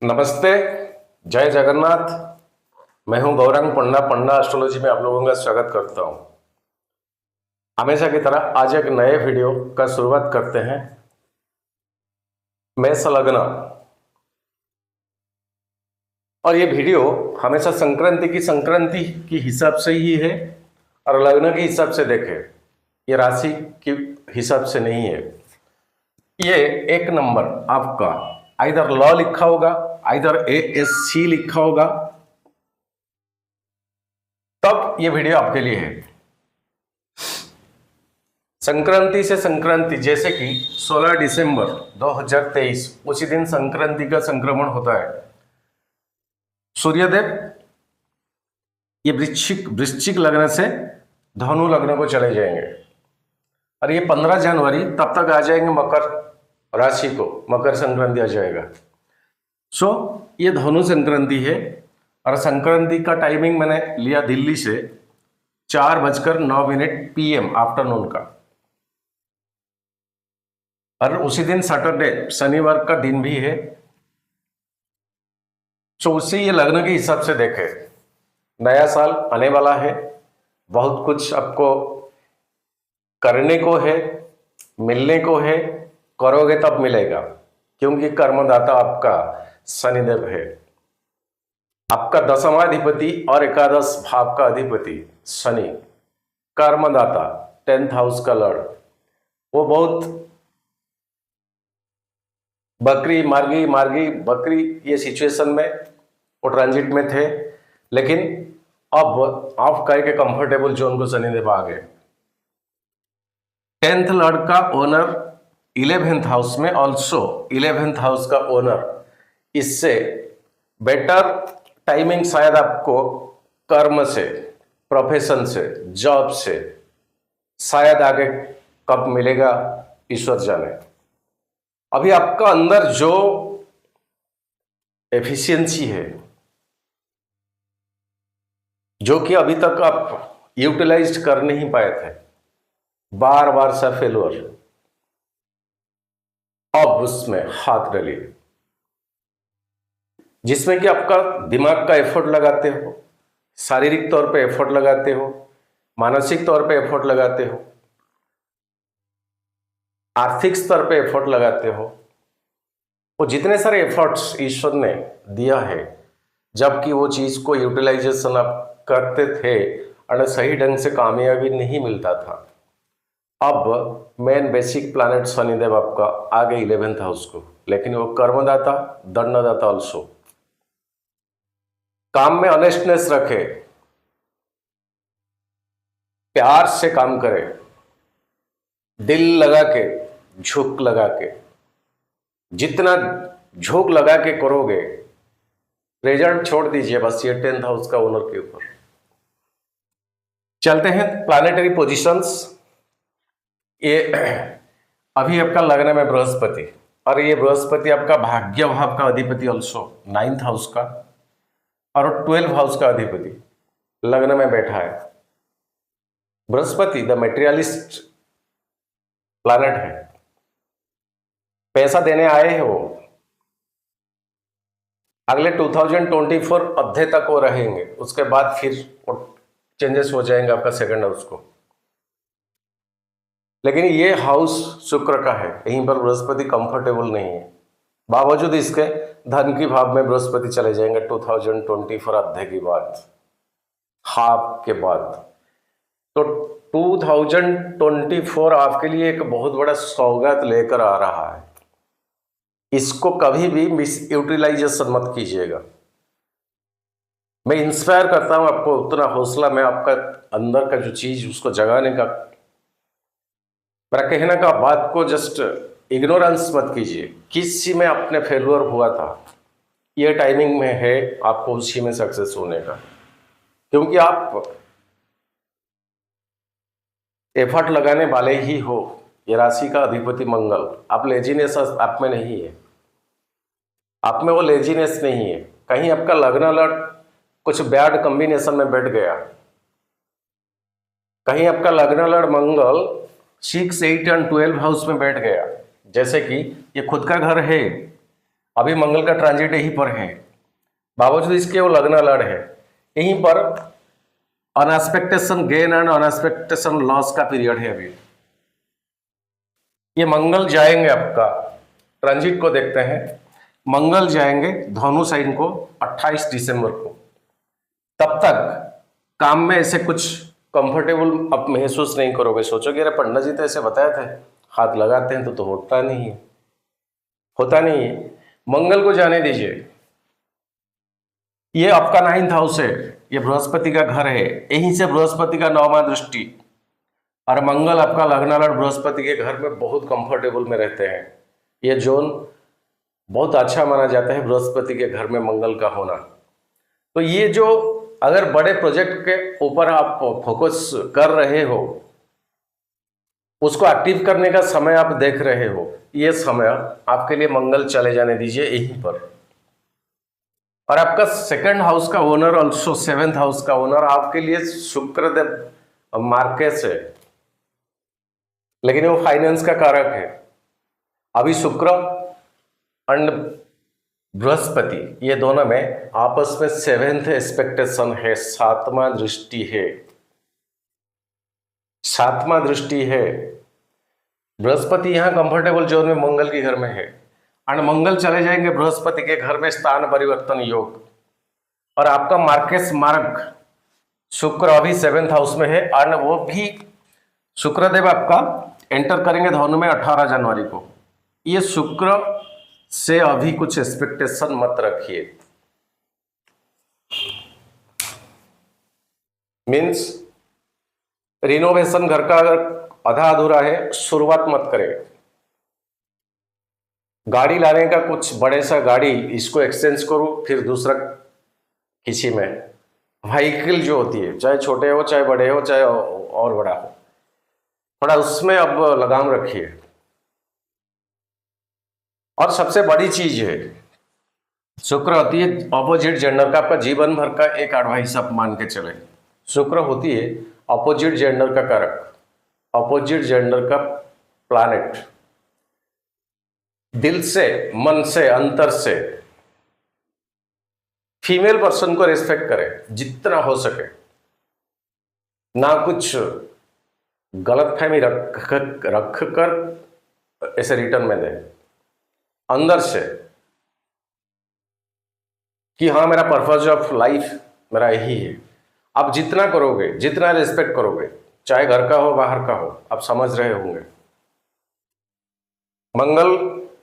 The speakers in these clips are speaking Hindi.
नमस्ते, जय जगन्नाथ। मैं हूं गौरांग पंडा। पंडा एस्ट्रोलॉजी में आप लोगों का स्वागत करता हूं। हमेशा की तरह आज एक नए वीडियो का शुरुआत करते हैं। मेष लग्न, और ये वीडियो हमेशा संक्रांति की हिसाब से ही है और लग्न के हिसाब से देखें, ये राशि के हिसाब से नहीं है। ये एक नंबर आपका आइदर लॉ लिखा होगा, आइदर ASC लिखा होगा, तब ये वीडियो आपके लिए है। संक्रांति से संक्रांति, जैसे कि 16 दिसंबर 2023 उसी दिन संक्रांति का संक्रमण होता है। सूर्यदेव ये वृश्चिक लग्न से धनु लग्न को चले जाएंगे और ये 15 जनवरी तब तक आ जाएंगे मकर राशि को, मकर संक्रांति आ जाएगा। ये धनु संक्रांति है और संक्रांति का टाइमिंग मैंने लिया दिल्ली से 4:09 PM आफ्टरनून का, और उसी दिन सैटरडे शनिवार का दिन भी है। उससे ये लग्न के हिसाब से देखे, नया साल आने वाला है, बहुत कुछ आपको करने को है, मिलने को है, करोगे तब मिलेगा, क्योंकि कर्मदाता आपका शनिदेव है। आपका 10वां अधिपति और एकादश भाव का अधिपति शनि, कर्मदाता 10th हाउस का लॉर्ड, वो बहुत बकरी ये सिचुएशन में वो ट्रांजिट में थे, लेकिन अब आप कह के कंफर्टेबल जोन को शनिदेव आ गए। 10th लॉर्ड का ओनर 11th हाउस में, ऑल्सो 11th हाउस का ओनर, इससे बेटर टाइमिंग शायद आपको कर्म से, प्रोफेशन से, जॉब से शायद आगे कब मिलेगा ईश्वर जाने। अभी आपका अंदर जो एफिशिएंसी है, जो कि अभी तक आप यूटिलाइज कर नहीं पाए थे, बार बार सा फेलुअर, अब उसमें हाथ डालिए, जिसमें कि आपका दिमाग का एफर्ट लगाते हो, शारीरिक तौर पे एफर्ट लगाते हो, मानसिक तौर पे एफर्ट लगाते हो, आर्थिक स्तर पे एफर्ट लगाते हो। वो जितने सारे एफर्ट्स ईश्वर ने दिया है, जबकि वो चीज को यूटिलाइजेशन आप करते थे और सही ढंग से कामयाबी नहीं मिलता था। अब मेन बेसिक प्लैनेट शनिदेव आपका आ गए 11th हाउस को, लेकिन वो कर्मदाता, दंडदाता ऑल्सो। काम में ऑनेस्टनेस रखे, प्यार से काम करे, दिल लगा के, झोंक लगा के, जितना झोंक लगा के करोगे, रिजल्ट छोड़ दीजिए बस ये 10th हाउस का ओनर के ऊपर। चलते हैं प्लैनेटरी पोजीशंस। ये अभी आपका लग्न में बृहस्पति, और ये बृहस्पति आपका भाग्य भाव का अधिपति ऑल्सो 9th हाउस का और 12th हाउस का अधिपति लग्न में बैठा है। बृहस्पति द मटेरियलिस्ट प्लैनेट है, पैसा देने आए हैं वो, अगले 2024 अध्याय तक वो रहेंगे, उसके बाद फिर चेंजेस हो जाएंगे आपका सेकंड हाउस को। लेकिन ये हाउस शुक्र का है, यहीं पर बृहस्पति कंफर्टेबल नहीं है, बावजूद इसके धन की भाव में बृहस्पति चले जाएंगे 2024 अध्याय के बाद, हाफ के बाद। तो 2024 आपके लिए एक बहुत बड़ा सौगात लेकर आ रहा है, इसको कभी भी मिस यूटिलाइजेशन मत कीजिएगा। मैं इंस्पायर करता हूं आपको, उतना हौसला मैं आपका अंदर का जो चीज उसको जगाने का, मेरा कहने का बात को जस्ट इग्नोरेंस मत कीजिए। किस चीज में आपने फेलुअर हुआ था, ये टाइमिंग में है आपको उसी में सक्सेस होने का, क्योंकि आप एफर्ट लगाने वाले ही हो। ये राशि का अधिपति मंगल, आप लेजीनेस आप में नहीं है, आप में वो लेजीनेस नहीं है। कहीं आपका लग्न लॉर्ड कुछ बैड कॉम्बिनेशन में बैठ गया, कहीं आपका लग्न लॉर्ड मंगल 6, 8 और 12 हाउस में बैठ गया, जैसे कि ये खुद का घर है अभी मंगल का ट्रांजिट यहीं पर है, बावजूद इसके वो लग्न लड़ है, यहीं पर अनएक्सपेक्टेशन गेन एंड अनएक्सपेक्टेशन लॉस का पीरियड है अभी। ये मंगल जाएंगे, आपका ट्रांजिट को देखते हैं, मंगल जाएंगे धनु साइन को 28 दिसंबर को। तब तक काम में ऐसे कुछ कंफर्टेबल आप महसूस नहीं करोगे, सोचोगे अरे पंडित जी तो ऐसे बताए थे, हाथ लगाते हैं तो होता नहीं है, होता नहीं है। मंगल को जाने दीजिए, ये आपका 9th हाउस है, ये बृहस्पति का घर है, यहीं से बृहस्पति का 9वां दृष्टि, और मंगल आपका लग्नालड़ बृहस्पति के घर में बहुत कंफर्टेबल में रहते हैं। ये जोन बहुत अच्छा माना जाता है बृहस्पति के घर में मंगल का होना। तो ये जो अगर बड़े प्रोजेक्ट के ऊपर आप फोकस कर रहे हो, उसको एक्टिव करने का समय आप देख रहे हो, ये समय आपके लिए मंगल चले जाने दीजिए यहीं पर। और आपका 2nd हाउस का ओनर ऑल्सो 7th हाउस का ओनर आपके लिए शुक्रदेव मार्केस है, लेकिन वो फाइनेंस का कारक है। अभी शुक्र एंड बृहस्पति ये दोनों में आपस में 7th एक्सपेक्टेशन है, 7वां दृष्टि है, 7वां दृष्टि है। बृहस्पति यहां कंफर्टेबल जोन में मंगल के घर में है, और मंगल चले जाएंगे बृहस्पति के घर में स्थान परिवर्तन योग, और आपका मार्केस मार्ग शुक्र अभी 7th हाउस में है, और वो भी शुक्रदेव आपका एंटर करेंगे धनु में 18 जनवरी को। ये शुक्र से अभी कुछ एक्सपेक्टेशन मत रखिए, मीन्स रिनोवेशन घर का अगर आधा अधूरा है, शुरुआत मत करें। गाड़ी लाने का कुछ बड़े सा गाड़ी, इसको एक्सचेंज करो फिर दूसरा किसी में व्हीकल जो होती है, चाहे छोटे हो चाहे बड़े हो चाहे और बड़ा हो, थोड़ा उसमें अब लगाम रखिए। और सबसे बड़ी चीज है, शुक्र होती है ऑपोजिट जेंडर का, आपका जीवन भर का एक एडवाइस आप मान के चले। शुक्र होती है ऑपोजिट जेंडर का कारक, ऑपोजिट जेंडर का प्लैनेट। दिल से, मन से, अंतर से फीमेल पर्सन को रिस्पेक्ट करें जितना हो सके, ना कुछ गलतफहमी रख कर ऐसे रिटर्न में दे, अंदर से कि हाँ मेरा पर्पज ऑफ लाइफ मेरा यही है। आप जितना करोगे, जितना रिस्पेक्ट करोगे, चाहे घर का हो बाहर का हो, आप समझ रहे होंगे। मंगल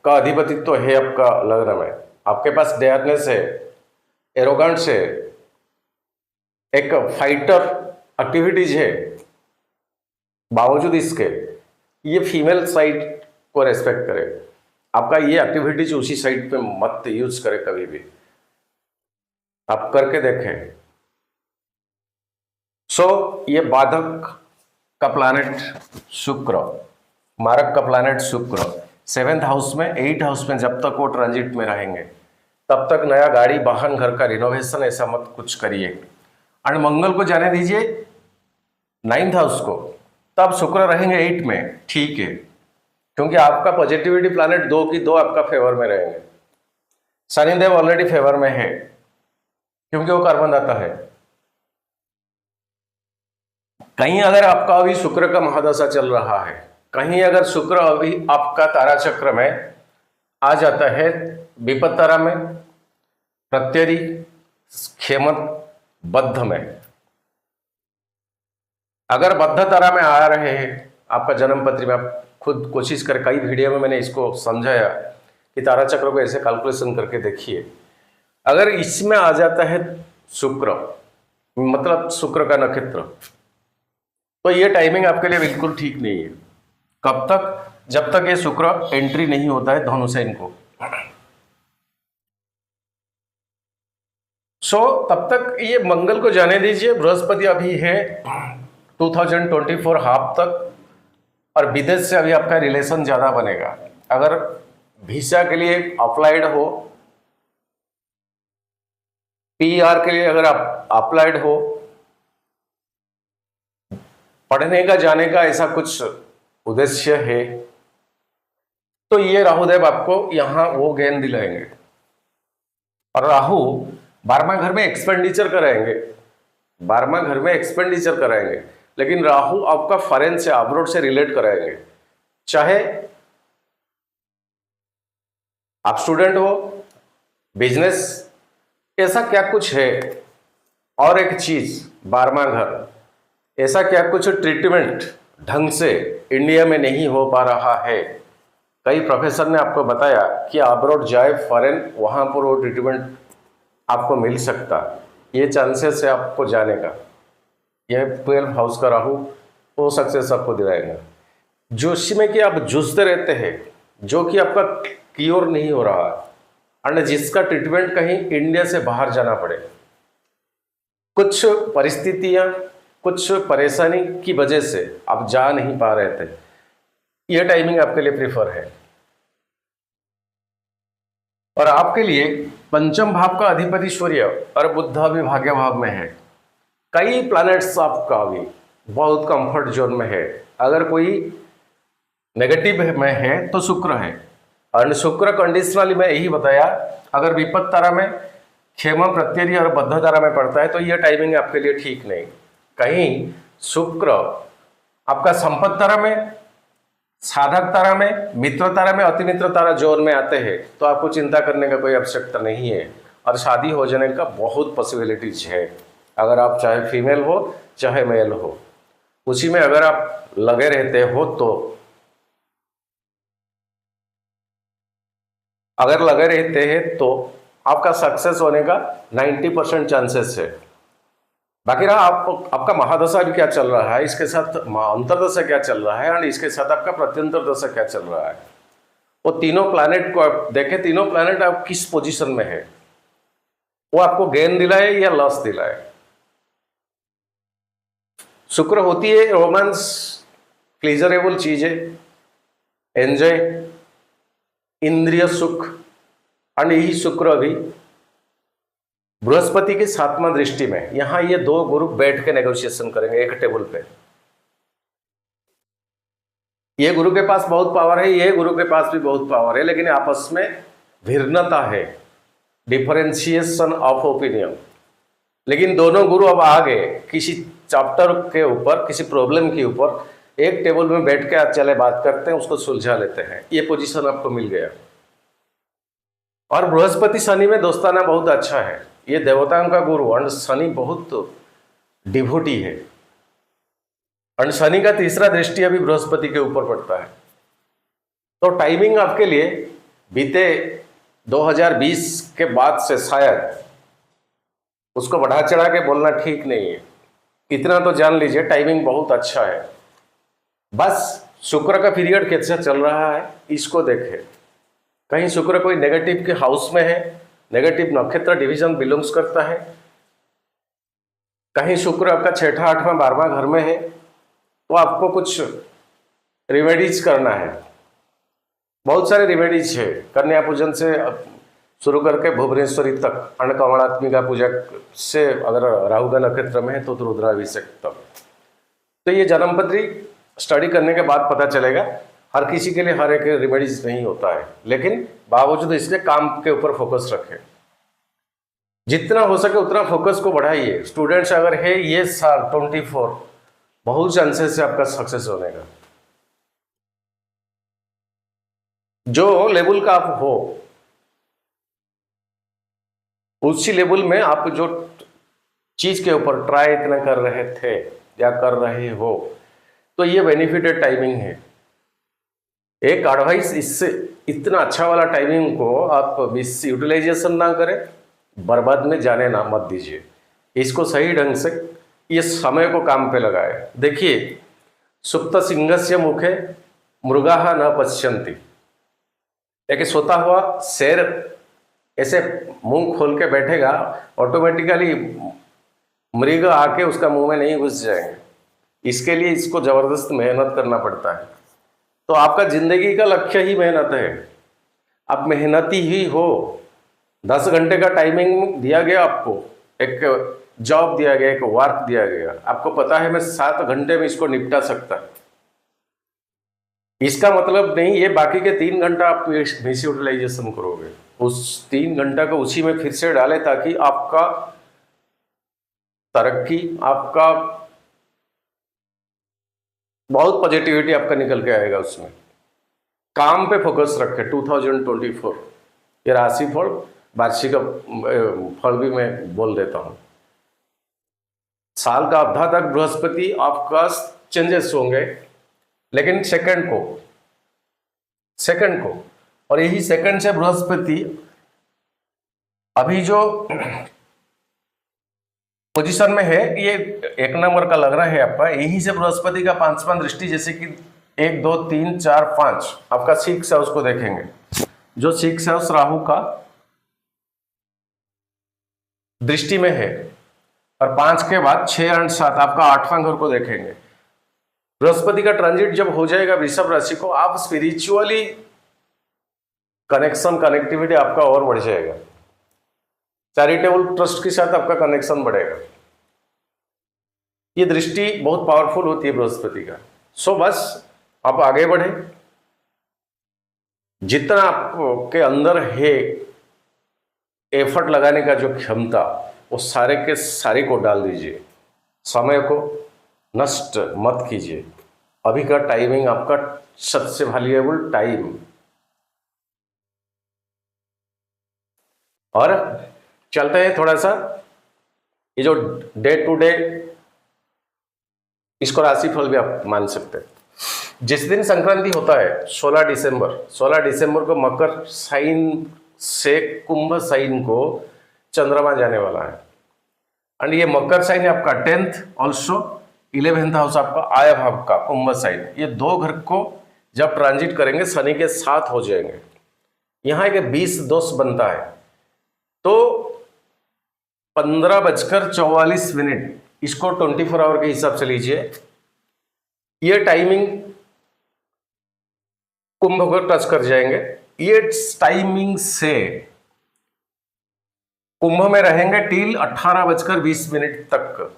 का अधिपतित्व तो है आपका लग्न में, आपके पास डेयरनेस है, एरोगेंस है, एक फाइटर एक्टिविटीज है। बावजूद इसके ये फीमेल साइड को रेस्पेक्ट करे, आपका ये एक्टिविटीज उसी साइड पे मत यूज करे कभी भी, आप करके देखें। ये बाधक का प्लैनेट शुक्र, मारक का प्लैनेट शुक्र 7th हाउस में, 8th हाउस में जब तक वो ट्रांजिट में रहेंगे तब तक नया गाड़ी वाहन घर का रिनोवेशन ऐसा मत कुछ करिए। और मंगल को जाने दीजिए 9th हाउस को, तब शुक्र रहेंगे 8 में, ठीक है, क्योंकि आपका पॉजिटिविटी प्लैनेट 2 की 2 आपका फेवर में रहेंगे। शनिदेव ऑलरेडी फेवर में है क्योंकि वो कर्मदाता है। कहीं अगर आपका अभी शुक्र का महादशा चल रहा है, कहीं अगर शुक्र अभी आपका तारा चक्र में आ जाता है, विपद तारा में, प्रत्यरी, खेमत, बद्ध में, अगर बद्ध तारा में आ रहे हैं आपका जन्म पत्री में, आप खुद कोशिश कर, कई वीडियो में मैंने इसको समझाया कि तारा चक्र को ऐसे कैलकुलेशन करके देखिए। अगर इसमें आ जाता है शुक्र, मतलब शुक्र का नक्षत्र, तो ये टाइमिंग आपके लिए बिल्कुल ठीक नहीं है। कब तक? जब तक ये शुक्र एंट्री नहीं होता है धनु साइन को। तब तक ये मंगल को जाने दीजिए। बृहस्पति अभी है 2024 हाफ तक, और विदेश से अभी आपका रिलेशन ज्यादा बनेगा। अगर वीजा के लिए अप्लाइड हो, पीआर के लिए अगर आप अप्लाइड हो, पढ़ने का, जाने का ऐसा कुछ उद्देश्य है, तो ये राहुदेव आपको यहां वो ज्ञान दिलाएंगे। और राहु 12वां घर में एक्सपेंडिचर कराएंगे, 12वां घर में एक्सपेंडिचर कराएंगे, लेकिन राहु आपका फॉरेन से, अब्रॉड से रिलेट कराएंगे। चाहे आप स्टूडेंट हो, बिजनेस, ऐसा क्या कुछ है। और एक चीज, 12वां घर, ऐसा क्या कुछ ट्रीटमेंट ढंग से इंडिया में नहीं हो पा रहा है। कई प्रोफेसर ने आपको बताया कि अब्रॉड जाए, फॉरेन, वहां पर वो ट्रीटमेंट आपको मिल सकता, ये चांसेस है आपको जाने का। यह 12 हाउस का राहु वो सक्सेस आपको दिलाएगा। जिसमें कि आप जूझते रहते हैं, जो कि आपका क्योर नहीं हो रहा और जिसका ट्रीटमेंट कहीं इंडिया से बाहर जाना पड़े, कुछ परिस्थितियां, कुछ परेशानी की वजह से आप जा नहीं पा रहे थे, यह टाइमिंग आपके लिए प्रीफर है। और आपके लिए पंचम भाव का अधिपति सूर्य और बुध अभी भाग्य भाव में है। कई प्लैनेट्स आपका अभी बहुत कंफर्ट जोन में है। अगर कोई नेगेटिव में है तो शुक्र है, और शुक्र कंडीशनली मैं यही बताया, अगर विपद तारा में, क्षेम प्रत्यय और बद्ध तारा में पड़ता है तो यह टाइमिंग आपके लिए ठीक नहीं। कहीं शुक्र आपका संपत्ति तारा में, साधक तारा में, मित्र तारा में, अति मित्र तारा जोन में आते हैं तो आपको चिंता करने का कोई आवश्यकता नहीं है, और शादी हो जाने का बहुत पॉसिबिलिटीज है। अगर आप चाहे फीमेल हो चाहे मेल हो, उसी में अगर आप लगे रहते हो तो, अगर लगे रहते हैं तो आपका सक्सेस होने का 90% चांसेस है। बाकी रहा आपका महादशा भी क्या चल रहा है, इसके साथ अंतरदशा क्या चल रहा है, और इसके साथ आपका प्रत्यंतर दशा क्या चल रहा है। वो तीनों प्लैनेट को आप देखें, तीनों प्लैनेट आप किस पोजीशन में है, वो आपको गेन दिलाए या लॉस दिलाए। शुक्र होती है रोमांस, प्लीजरेबल चीजें, एंजॉय, इंद्रिय सुख, और यही शुक्र अभी बृहस्पति की 7वां दृष्टि में, यहां ये दो गुरु बैठ के नेगोशिएशन करेंगे एक टेबल पे। ये गुरु के पास बहुत पावर है, ये गुरु के पास भी बहुत पावर है, लेकिन आपस में भिन्नता है, डिफरेंशिएशन ऑफ ओपिनियन। लेकिन दोनों गुरु अब आ गए किसी चैप्टर के ऊपर, किसी प्रॉब्लम के ऊपर, एक टेबल में बैठ के चले बात करते हैं, उसको सुलझा लेते हैं। ये पोजीशन आपको मिल गया। और बृहस्पति शनि में दोस्ताना बहुत अच्छा है, ये देवताओं का गुरु, और शनि बहुत डिवोटी है, और शनि का तीसरा दृष्टि अभी बृहस्पति के ऊपर पड़ता है। तो टाइमिंग आपके लिए बीते 2020 के बाद से शायद, उसको बढ़ा चढ़ा के बोलना ठीक नहीं है, इतना तो जान लीजिए टाइमिंग बहुत अच्छा है। बस शुक्र का पीरियड कैसा चल रहा है इसको देखें। कहीं शुक्र कोई नेगेटिव के हाउस में है, नेगेटिव नक्षत्र डिवीजन बिलोंग्स करता है, कहीं शुक्र आपका 6ठा 8वां 12वां घर में है, तो आपको कुछ रिमेडीज करना है। बहुत सारे रिमेडीज है, कन्या पूजन से शुरू करके भुवनेश्वरी तक, अन्नकमलात्मिका पूजा से, अगर राहु का नक्षत्र में है तो रुद्राभिषेक तक। तो ये जन्मपत्री स्टडी करने के बाद पता चलेगा। हर किसी के लिए हर एक रिमेडीज नहीं होता है, लेकिन बावजूद इसके काम के ऊपर फोकस रखें। जितना हो सके उतना फोकस को बढ़ाइए। स्टूडेंट्स अगर है ये साल 24, बहुत चांसेस है आपका सक्सेस होने का। जो लेवल का आप हो, उसी लेवल में आप जो चीज के ऊपर ट्राई इतना कर रहे थे या कर रहे हो, तो ये बेनिफिटेड टाइमिंग है। एक एडवाइस, इससे इतना अच्छा वाला टाइमिंग को आप मिस यूटिलाइजेशन ना करें, बर्बाद में जाने ना मत दीजिए। इसको सही ढंग से ये समय को काम पे लगाए। देखिए, सुप्त सिंहस्य मुखे मृगाः न पश्यन्ति, एक सोता हुआ शेर ऐसे मुंह खोल के बैठेगा, ऑटोमेटिकली मृग आके उसका मुंह में नहीं घुस जाएंगे। इसके लिए इसको जबरदस्त मेहनत करना पड़ता है। तो आपका जिंदगी का लक्ष्य ही मेहनत है, आप मेहनती ही हो। 10 घंटे का टाइमिंग दिया गया आपको, एक जॉब दिया गया, एक वर्क दिया गया, आपको पता है मैं 7 घंटे में इसको निपटा सकता। इसका मतलब नहीं ये बाकी के 3 घंटा आप मिस यूटिलाइजेशन करोगे, उस 3 घंटा को उसी में फिर से डालें ताकि आपका तरक्की, आपका बहुत पॉजिटिविटी आपका निकल के आएगा उसमें। काम पे फोकस रखें। 2024 ये राशि फल, वार्षिक फल भी मैं बोल देता हूं। साल का आधा तक बृहस्पति आपका चेंजेस होंगे, लेकिन सेकंड को और यही सेकंड से बृहस्पति अभी जो पोजीशन में है ये 1 नंबर का लग रहा है आपका, यही से बृहस्पति का 5वां दृष्टि, जैसे कि 1 2 3 4 5 आपका 6 हाउस को देखेंगे, जो 6 हाउस राहु का दृष्टि में है, और 5 के बाद 6 8 7 आपका 8वां घर को देखेंगे। बृहस्पति का ट्रांजिट जब हो जाएगा वृषभ राशि को, आप स्पिरिचुअली कनेक्टिविटी आपका और बढ़ जाएगा, चैरिटेबल ट्रस्ट के साथ आपका कनेक्शन बढ़ेगा। ये दृष्टि बहुत पावरफुल होती है बृहस्पति का। सो बस आप आगे बढ़े, जितना आपके अंदर है एफर्ट लगाने का जो क्षमता, वो सारे के सारे को डाल दीजिए, समय को नष्ट मत कीजिए। अभी का टाइमिंग आपका सबसे वैल्यूएबल टाइम। और चलते हैं थोड़ा सा ये जो डे टू डे, इसको राशिफल भी आप मान सकते हैं। जिस दिन संक्रांति होता है 16 दिसंबर को मकर साइन से कुंभ साइन को चंद्रमा जाने वाला है। एंड ये मकर साइन है आपका 10th, ऑल्सो 11th हाउस आपका आया भाव का कुंभ साइन, ये 2 घर को जब ट्रांजिट करेंगे शनि के साथ हो जाएंगे। यहाँ एक 20 दोष बनता है, तो 15:44 इसको 24 आवर के हिसाब से लीजिए। ये टाइमिंग कुंभ को टच कर जाएंगे। ये टाइमिंग से कुंभ में रहेंगे टिल 18:20 तक,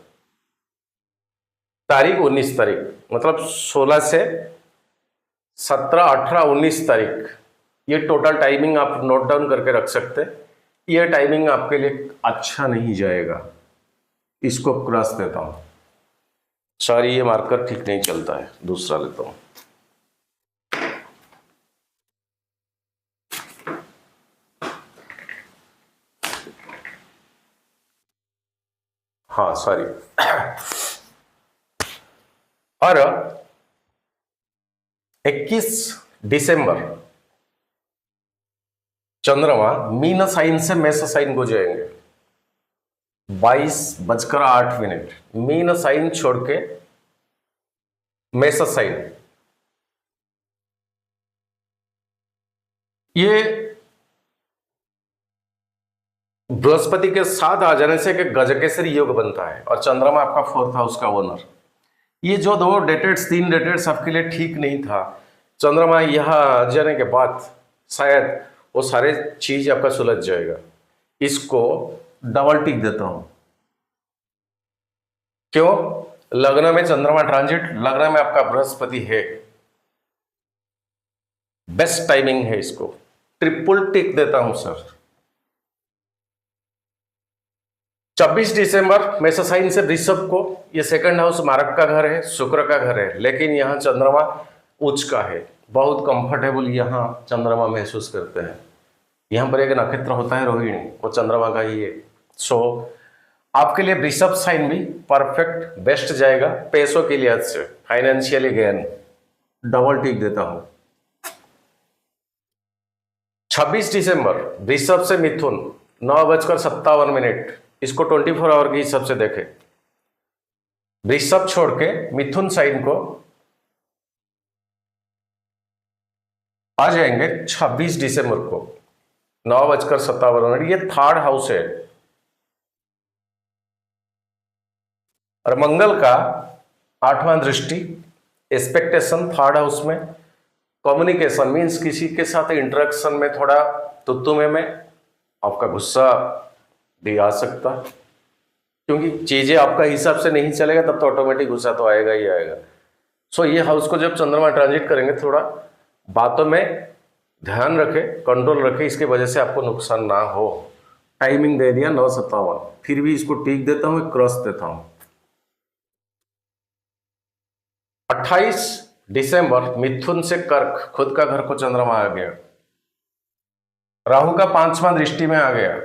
तारीख 19 तारीख, मतलब 16 से 17 18 19 तारीख, ये टोटल टाइमिंग आप नोट डाउन करके रख सकते हैं। ये टाइमिंग आपके लिए अच्छा नहीं जाएगा, इसको क्रॉस देता हूं। सॉरी, ये मार्कर ठीक नहीं चलता है, दूसरा लेता हूं। हाँ सॉरी। और 21 दिसंबर चंद्रमा मीन साइन से मेष साइन को जाएंगे। 22:08 मीन साइन छोड़ के मेष साइन। ये बृहस्पति के साथ आ जाने से एक गजकेसरी योग बनता है, और चंद्रमा आपका 4th हाउस का ओनर। ये जो 2 डेटेड्स 3 डेटेड्स आपके लिए ठीक नहीं था, चंद्रमा यहां आ जाने के बाद शायद वो सारे चीज आपका सुलझ जाएगा। इसको डबल टिक देता हूं। क्यों? लग्न में चंद्रमा ट्रांजिट, लग्न में आपका बृहस्पति है, बेस्ट टाइमिंग है, इसको ट्रिपल टिक देता हूं सर। 24 दिसंबर मेष साइन से वृषभ को, ये 2nd हाउस मारक का घर है, शुक्र का घर है, लेकिन यहां चंद्रमा उच्च का है, बहुत कंफर्टेबल यहां चंद्रमा महसूस करते हैं। यहां पर एक नक्षत्र होता है रोहिणी, वो चंद्रमा का ही है। सो आपके लिए वृषभ साइन भी परफेक्ट बेस्ट जाएगा पैसों के लिहाज से, फाइनेंशियली गेन। डबल टिक देता हूं। 26 दिसंबर वृषभ से मिथुन 9:57, इसको 24 आवर के हिसाब से देखें। वृषभ छोड़ के मिथुन साइन को आ जाएंगे 26 दिसंबर को 9:57। ये 3rd हाउस है, और मंगल का 8वां दृष्टि, एक्सपेक्टेशन 3rd हाउस में। कम्युनिकेशन मीन्स किसी के साथ इंटरेक्शन में थोड़ा तुत्तु में आपका गुस्सा भी आ सकता, क्योंकि चीजें आपका हिसाब से नहीं चलेगा तब तो ऑटोमेटिक गुस्सा तो आएगा ही आएगा। सो ये हाउस को जब चंद्रमा ट्रांजिट करेंगे थोड़ा बातों में ध्यान रखें, कंट्रोल रखें, इसकी वजह से आपको नुकसान ना हो। टाइमिंग दे दिया 9:57, फिर भी इसको टिक देता हूँ, क्रॉस देता हूँ। 28 दिसंबर मिथुन से कर्क, खुद का घर को चंद्रमा आ गया, राहु का 5वां दृष्टि में आ गया,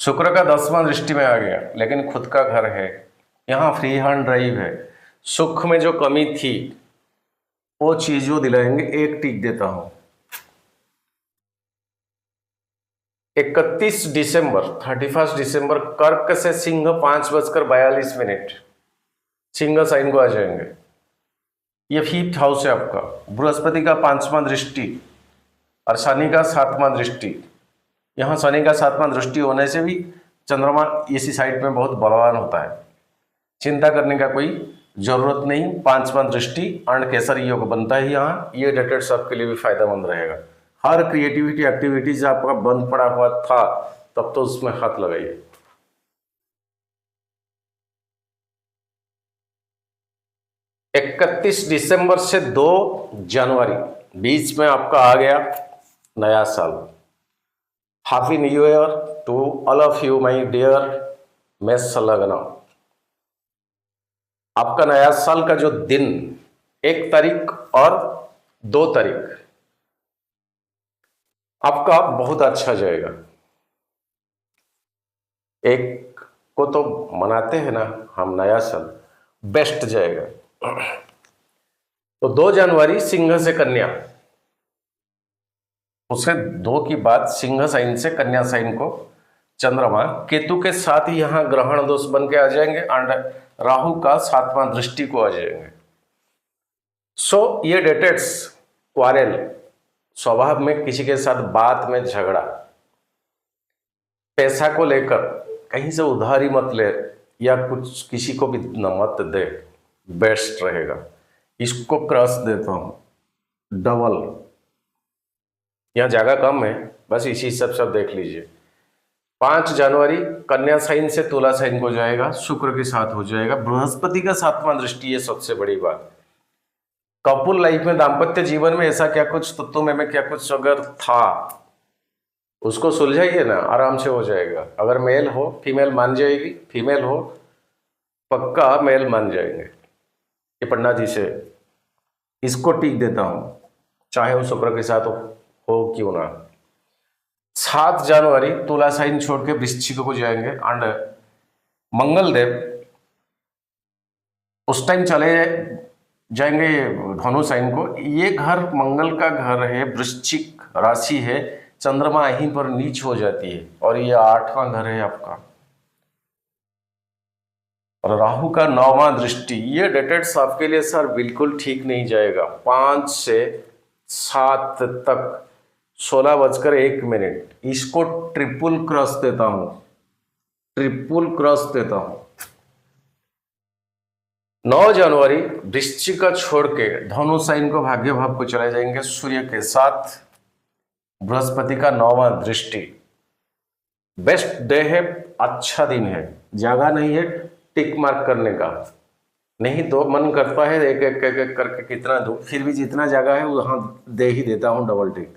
शुक्र का 10वां दृष्टि में आ गया, लेकिन खुद का घर है, यहां फ्री हैंड ड्राइव है। सुख में जो कमी थी वो चीज जो दिलाएंगे, एक टिक देता हूं। 31 दिसंबर 31 दिसंबर कर्क से सिंह 5:42 सिंह साइन को आ जाएंगे। ये 5th हाउस है आपका, बृहस्पति का 5वां दृष्टि और शनि का 7वां दृष्टि। यहाँ शनि का 7वां दृष्टि होने से भी चंद्रमा इसी साइड में बहुत बलवान होता है, चिंता करने का कोई जरूरत नहीं। 5वां दृष्टि अर्ण केसरी योग बनता है यहाँ। ये डेटेड्स आपके लिए भी फायदेमंद रहेगा। हर क्रिएटिविटी एक्टिविटीज आपका बंद पड़ा हुआ था तब तो उसमें हाथ लगाइए। इकतीस दिसंबर से 2 जनवरी बीच में आपका आ गया नया साल। Happy new year to all of you my dear मेष लग्न। आपका नया साल का जो दिन 1 तारीख और 2 तारीख आपका बहुत अच्छा जाएगा। एक को तो मनाते हैं ना हम नया साल, बेस्ट जाएगा। तो 2 जनवरी सिंह से कन्या, उसे 2 की बात सिंह साइन से कन्या साइन को चंद्रमा केतु के साथ ही यहां ग्रहण दोष बन के आ जाएंगे एंड राहु का 7वां दृष्टि को आ जाएंगे। सो ये डेटेड्स क्वारेल, स्वभाव में किसी के साथ बात में झगड़ा, पैसा को लेकर कहीं से उधारी मत ले या कुछ किसी को भी मत दे, बेस्ट रहेगा। इसको क्रॉस देता हूं डबल, यहां जगह कम है, बस इसी हिसाब से देख लीजिए। 5 जनवरी कन्या साइन से तुला साइन को जाएगा, शुक्र के साथ हो जाएगा, बृहस्पति का 7वां दृष्टि है। सबसे बड़ी बात कपुल लाइफ में, दाम्पत्य जीवन में ऐसा क्या कुछ तत्व में क्या कुछ अगर था उसको सुलझाइए ना, आराम से हो जाएगा। अगर मेल हो फीमेल मान जाएगी, फीमेल हो पक्का मेल मान जाएंगे। ये पन्ना जी से इसको टिक देता हूं, चाहे वो शुक्र के साथ हो क्यों ना। 7 जनवरी तुला साइन छोड़ के वृश्चिक को जाएंगे एंड मंगल देव उस टाइम चले जाएंगे धनु साइन को। ये घर मंगल का घर है, वृश्चिक राशि है, चंद्रमा यहीं पर नीच हो जाती है और ये 8वां घर है आपका, और राहु का 9वां दृष्टि। ये डेटेड्स आपके लिए सर बिल्कुल ठीक नहीं जाएगा। 5 से 7 तक 16:01 इसको ट्रिपल क्रॉस देता हूं, ट्रिपल क्रॉस देता हूं। 9 जनवरी वृश्चिक का छोड़ के धनु साइन को भाग्य भाव को चले जाएंगे सूर्य के साथ, बृहस्पति का 9वां दृष्टि। बेस्ट डे है, अच्छा दिन है, जगह नहीं है टिक मार्क करने का, नहीं तो मन करता है एक एक एक, एक करके कितना दूर, फिर भी जितना जगह है वहां दे ही देता हूं डबल टिक।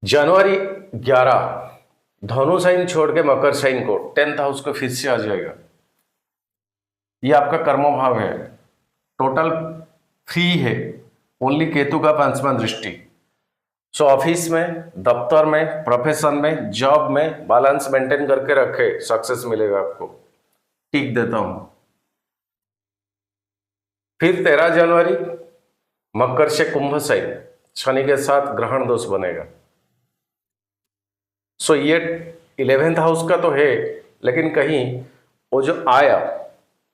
जनवरी 11 धनु साइन छोड़ के मकर साइन को 10th हाउस को फिर से आ जाएगा। ये आपका कर्म भाव है, टोटल फ्री है, ओनली केतु का 5वां दृष्टि। सो ऑफिस में, दफ्तर में, प्रोफेशन में, जॉब में बैलेंस मेंटेन करके रखे, सक्सेस मिलेगा आपको। टिक देता हूं। फिर 13 जनवरी मकर से कुंभ साइन, शनि के साथ ग्रहण दोष बनेगा। सो ये 11th हाउस का तो है, लेकिन कहीं वो जो आय,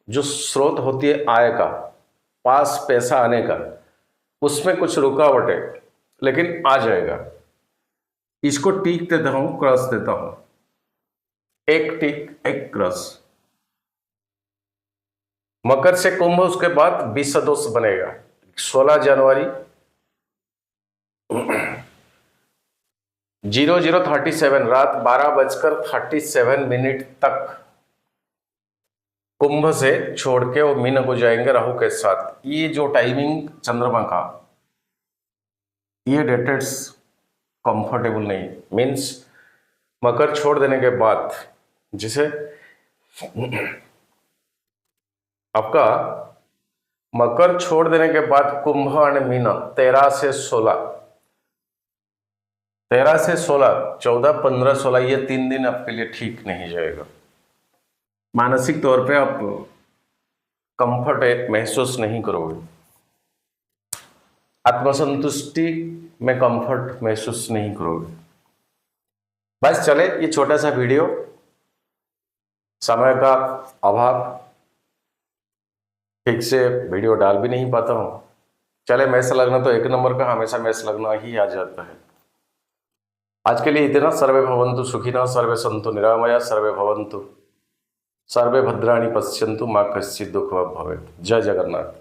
जो स्रोत होती है आय का, पास पैसा आने का, उसमें कुछ रुकावट है, लेकिन आ जाएगा। इसको टिक देता हूं, क्रॉस देता हूं, एक टिक एक क्रॉस। मकर से कुंभ उसके बाद 20 दोष बनेगा 16 जनवरी 00:37 रात 12:37 तक कुंभ से छोड़ के वो मीन को जाएंगे राहु के साथ। ये जो टाइमिंग चंद्रमा का, ये डेटेड्स कंफर्टेबल नहीं, मीन्स मकर छोड़ देने के बाद, जिसे आपका मकर छोड़ देने के बाद कुंभ और मीन 13 से 16, 13 से 16, 14, 15, 16, ये 3 दिन आपके लिए ठीक नहीं जाएगा। मानसिक तौर पे आप कंफर्ट महसूस नहीं करोगे, आत्मसंतुष्टि में कंफर्ट महसूस नहीं करोगे। बस चले, ये छोटा सा वीडियो, समय का अभाव, ठीक से वीडियो डाल भी नहीं पाता हूँ। चले, मैच लगना तो 1 नंबर का, हमेशा मैच लगना ही आ जाता है। आज के लिए इतना। सर्वे भवन्तु सुखिनः, सर्वे सन्तु निरामया, सर्वे भवन्तु, सर्वे भद्राणि पश्यन्तु, मां कश्चित् दुःखभाग् भवेत्। जय जगन्नाथ।